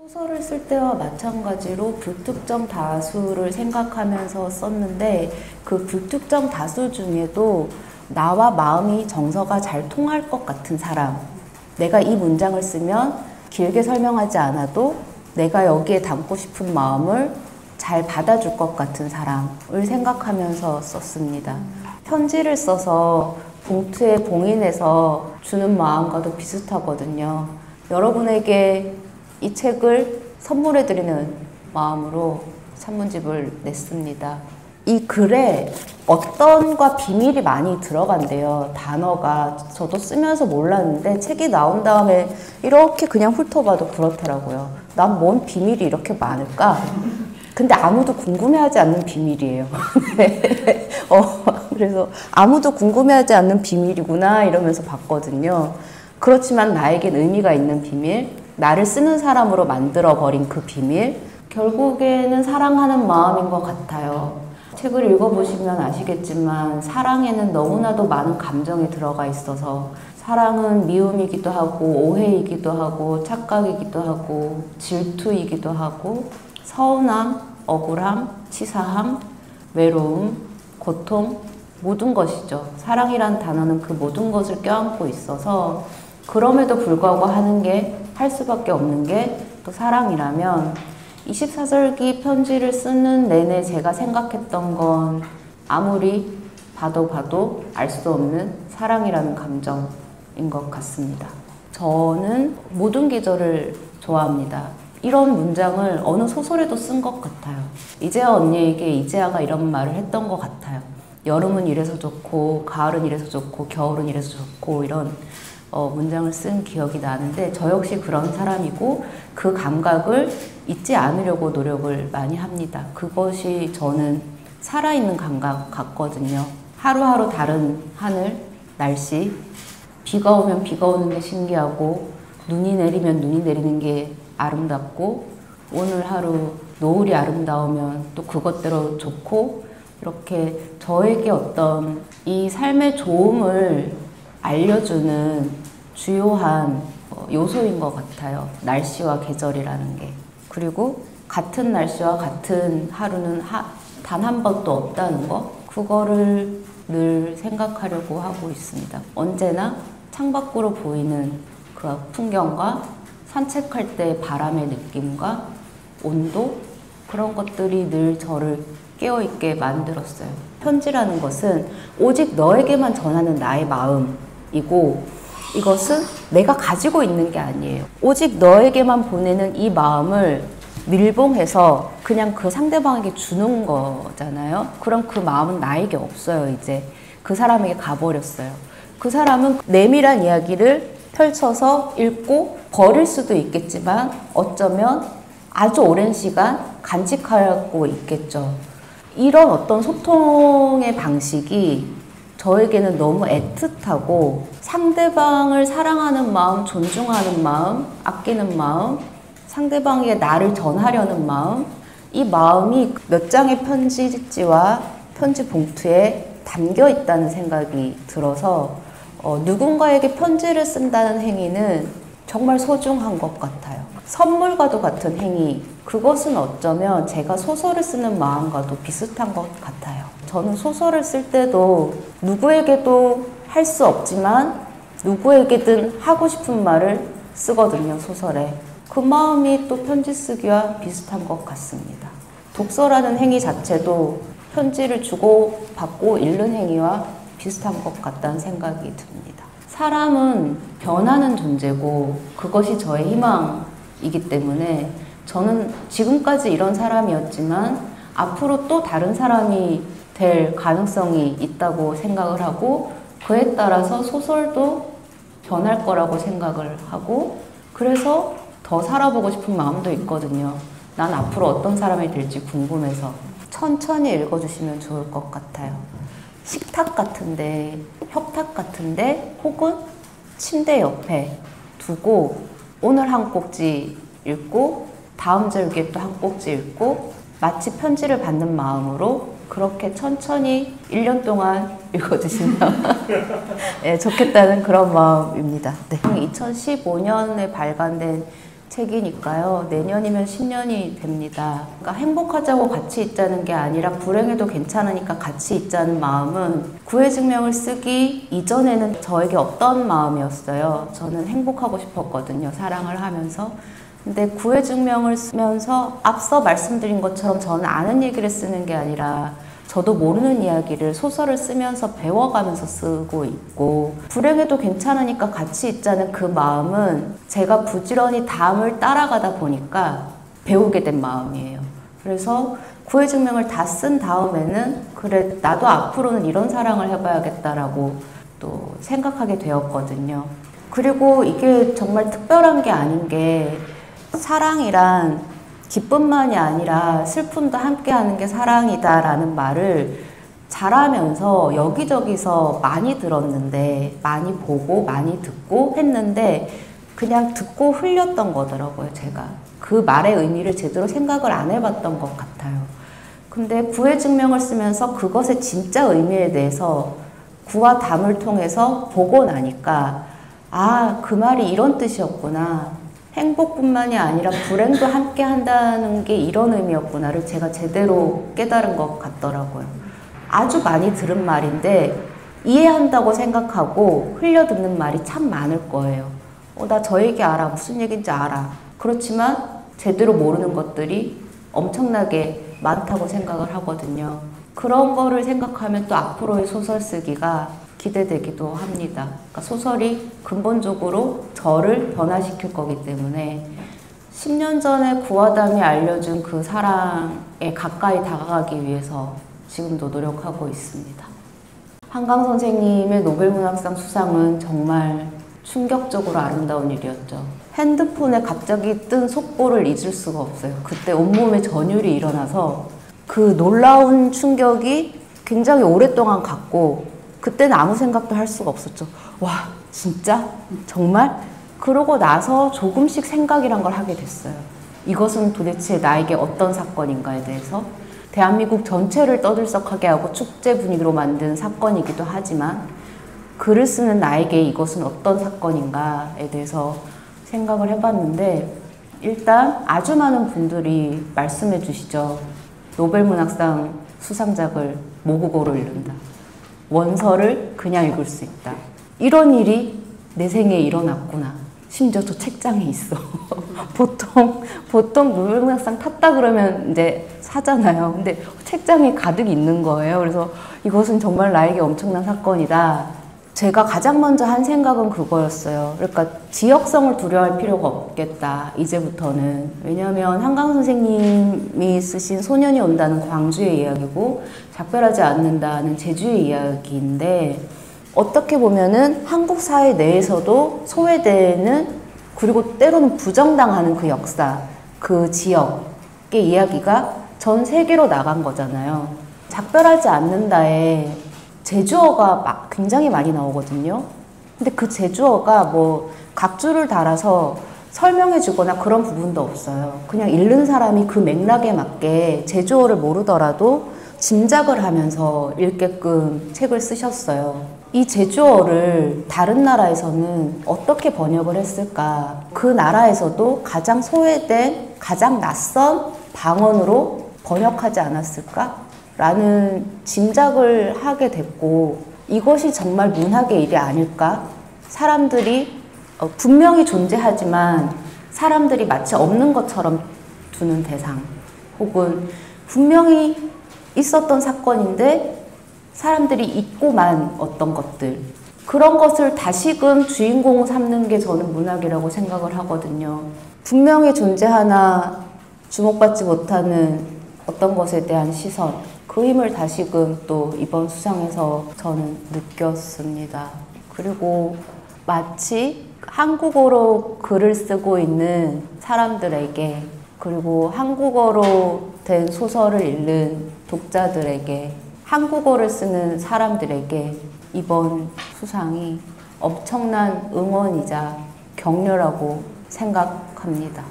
소설을 쓸 때와 마찬가지로 불특정 다수를 생각하면서 썼는데 그 불특정 다수 중에도 나와 마음이 정서가 잘 통할 것 같은 사람, 내가 이 문장을 쓰면 길게 설명하지 않아도 내가 여기에 담고 싶은 마음을 잘 받아줄 것 같은 사람을 생각하면서 썼습니다. 편지를 써서 봉투에 봉인해서 주는 마음과도 비슷하거든요. 여러분에게 이 책을 선물해드리는 마음으로 산문집을 냈습니다. 이 글에 어떤과 비밀이 많이 들어간대요. 단어가 저도 쓰면서 몰랐는데 책이 나온 다음에 이렇게 그냥 훑어봐도 그렇더라고요. 난 뭔 비밀이 이렇게 많을까? 근데 아무도 궁금해하지 않는 비밀이에요. 네. 그래서 아무도 궁금해하지 않는 비밀이구나 이러면서 봤거든요. 그렇지만 나에겐 의미가 있는 비밀, 나를 쓰는 사람으로 만들어버린 그 비밀, 결국에는 사랑하는 마음인 것 같아요. 책을 읽어보시면 아시겠지만 사랑에는 너무나도 많은 감정이 들어가 있어서 사랑은 미움이기도 하고 오해이기도 하고 착각이기도 하고 질투이기도 하고 서운함, 억울함, 치사함, 외로움, 고통, 모든 것이죠. 사랑이란 단어는 그 모든 것을 껴안고 있어서 그럼에도 불구하고 하는 게 할 수밖에 없는 게 또 사랑이라면 24절기 편지를 쓰는 내내 제가 생각했던 건 아무리 봐도 알 수 없는 사랑이라는 감정인 것 같습니다. 저는 모든 계절을 좋아합니다. 이런 문장을 어느 소설에도 쓴 것 같아요. 이재하 언니에게 이재하가 이런 말을 했던 것 같아요. 여름은 이래서 좋고 가을은 이래서 좋고 겨울은 이래서 좋고 이런 문장을 쓴 기억이 나는데 저 역시 그런 사람이고 그 감각을 잊지 않으려고 노력을 많이 합니다. 그것이 저는 살아있는 감각 같거든요. 하루하루 다른 하늘, 날씨, 비가 오면 비가 오는 게 신기하고 눈이 내리면 눈이 내리는 게 아름답고 오늘 하루 노을이 아름다우면 또 그것대로 좋고 이렇게 저에게 어떤 이 삶의 좋음을 알려주는 주요한 요소인 것 같아요. 날씨와 계절이라는 게. 그리고 같은 날씨와 같은 하루는 단 한 번도 없다는 거, 그거를 늘 생각하려고 하고 있습니다. 언제나 창밖으로 보이는 그 풍경과 산책할 때 바람의 느낌과 온도, 그런 것들이 늘 저를 깨어있게 만들었어요. 편지라는 것은 오직 너에게만 전하는 나의 마음이고 이것은 내가 가지고 있는 게 아니에요. 오직 너에게만 보내는 이 마음을 밀봉해서 그냥 그 상대방에게 주는 거잖아요. 그럼 그 마음은 나에게 없어요. 이제 그 사람에게 가버렸어요. 그 사람은 내밀한 이야기를 펼쳐서 읽고 버릴 수도 있겠지만 어쩌면 아주 오랜 시간 간직하고 있겠죠. 이런 어떤 소통의 방식이 저에게는 너무 애틋하고 상대방을 사랑하는 마음, 존중하는 마음, 아끼는 마음, 상대방에게 나를 전하려는 마음, 이 마음이 몇 장의 편지지와 편지 봉투에 담겨 있다는 생각이 들어서 누군가에게 편지를 쓴다는 행위는 정말 소중한 것 같아요. 선물과도 같은 행위, 그것은 어쩌면 제가 소설을 쓰는 마음과도 비슷한 것 같아요. 저는 소설을 쓸 때도 누구에게도 할 수 없지만 누구에게든 하고 싶은 말을 쓰거든요, 소설에. 그 마음이 또 편지 쓰기와 비슷한 것 같습니다. 독서라는 행위 자체도 편지를 주고 받고 읽는 행위와 비슷한 것 같다는 생각이 듭니다. 사람은 변하는 존재고 그것이 저의 희망이기 때문에 저는 지금까지 이런 사람이었지만 앞으로 또 다른 사람이 될 가능성이 있다고 생각을 하고 그에 따라서 소설도 변할 거라고 생각을 하고 그래서 더 살아보고 싶은 마음도 있거든요. 난 앞으로 어떤 사람이 될지 궁금해서 천천히 읽어주시면 좋을 것 같아요. 식탁 같은데, 협탁 같은데 혹은 침대 옆에 두고 오늘 한 꼭지 읽고 다음 절기에 또 한 꼭지 읽고 마치 편지를 받는 마음으로 그렇게 천천히 1년 동안 읽어주시면 네, 좋겠다는 그런 마음입니다. 네. 2015년에 발간된 책이니까요. 내년이면 10년이 됩니다. 그러니까 행복하자고 같이 있자는 게 아니라 불행해도 괜찮으니까 같이 있자는 마음은 구애증명을 쓰기 이전에는 저에게 없던 마음이었어요. 저는 행복하고 싶었거든요. 사랑을 하면서. 근데 구애증명을 쓰면서 앞서 말씀드린 것처럼 저는 아는 얘기를 쓰는 게 아니라 저도 모르는 이야기를 소설을 쓰면서 배워가면서 쓰고 있고, 불행해도 괜찮으니까 같이 있자는 그 마음은 제가 부지런히 다음을 따라가다 보니까 배우게 된 마음이에요. 그래서 구애증명을 다 쓴 다음에는 그래, 나도 앞으로는 이런 사랑을 해봐야겠다라고 또 생각하게 되었거든요. 그리고 이게 정말 특별한 게 아닌 게, 사랑이란 기쁨만이 아니라 슬픔도 함께 하는 게 사랑이다라는 말을 자라면서 여기저기서 많이 들었는데, 많이 보고 많이 듣고 했는데 그냥 듣고 흘렸던 거더라고요. 제가 그 말의 의미를 제대로 생각을 안 해봤던 것 같아요. 근데 구애증명을 쓰면서 그것의 진짜 의미에 대해서 구와 담을 통해서 보고 나니까, 아, 그 말이 이런 뜻이었구나, 행복뿐만이 아니라 불행도 함께 한다는 게 이런 의미였구나를 제가 제대로 깨달은 것 같더라고요. 아주 많이 들은 말인데 이해한다고 생각하고 흘려듣는 말이 참 많을 거예요. 나 저 얘기 알아. 무슨 얘기인지 알아. 그렇지만 제대로 모르는 것들이 엄청나게 많다고 생각을 하거든요. 그런 거를 생각하면 또 앞으로의 소설 쓰기가 기대되기도 합니다. 그러니까 소설이 근본적으로 저를 변화시킬 거기 때문에 10년 전에 구하담이 알려준 그 사랑에 가까이 다가가기 위해서 지금도 노력하고 있습니다. 한강 선생님의 노벨문학상 수상은 정말 충격적으로 아름다운 일이었죠. 핸드폰에 갑자기 뜬 속보를 잊을 수가 없어요. 그때 온몸에 전율이 일어나서 그 놀라운 충격이 굉장히 오랫동안 갔고, 그때는 아무 생각도 할 수가 없었죠. 와, 진짜? 정말? 그러고 나서 조금씩 생각이란 걸 하게 됐어요. 이것은 도대체 나에게 어떤 사건인가에 대해서. 대한민국 전체를 떠들썩하게 하고 축제 분위기로 만든 사건이기도 하지만, 글을 쓰는 나에게 이것은 어떤 사건인가에 대해서 생각을 해봤는데, 일단 아주 많은 분들이 말씀해 주시죠. 노벨문학상 수상작을 모국어로 읽는다. 원서를 그냥 읽을 수 있다. 이런 일이 내 생에 일어났구나. 심지어 저 책장에 있어. 보통 노벨문학상 탔다 그러면 이제 사잖아요. 근데 책장에 가득 있는 거예요. 그래서 이것은 정말 나에게 엄청난 사건이다. 제가 가장 먼저 한 생각은 그거였어요. 그러니까 지역성을 두려워할 필요가 없겠다, 이제부터는. 왜냐하면 한강 선생님이 쓰신 소년이 온다는 광주의 이야기고 작별하지 않는다는 제주의 이야기인데, 어떻게 보면은 한국 사회 내에서도 소외되는, 그리고 때로는 부정당하는 그 역사, 그 지역의 이야기가 전 세계로 나간 거잖아요. 작별하지 않는다에 제주어가 굉장히 많이 나오거든요. 근데 그 제주어가 뭐 각주를 달아서 설명해 주거나 그런 부분도 없어요. 그냥 읽는 사람이 그 맥락에 맞게 제주어를 모르더라도 짐작을 하면서 읽게끔 책을 쓰셨어요. 이 제주어를 다른 나라에서는 어떻게 번역을 했을까? 그 나라에서도 가장 소외된, 가장 낯선 방언으로 번역하지 않았을까? 라는 짐작을 하게 됐고, 이것이 정말 문학의 일이 아닐까? 사람들이 분명히 존재하지만 사람들이 마치 없는 것처럼 두는 대상, 혹은 분명히 있었던 사건인데 사람들이 잊고만 어떤 것들, 그런 것을 다시금 주인공 삼는 게 저는 문학이라고 생각을 하거든요. 분명히 존재하나 주목받지 못하는 어떤 것에 대한 시선, 그 힘을 다시금 또 이번 수상에서 저는 느꼈습니다. 그리고 마치 한국어로 글을 쓰고 있는 사람들에게, 그리고 한국어로 된 소설을 읽는 독자들에게, 한국어를 쓰는 사람들에게 이번 수상이 엄청난 응원이자 격려라고 생각합니다.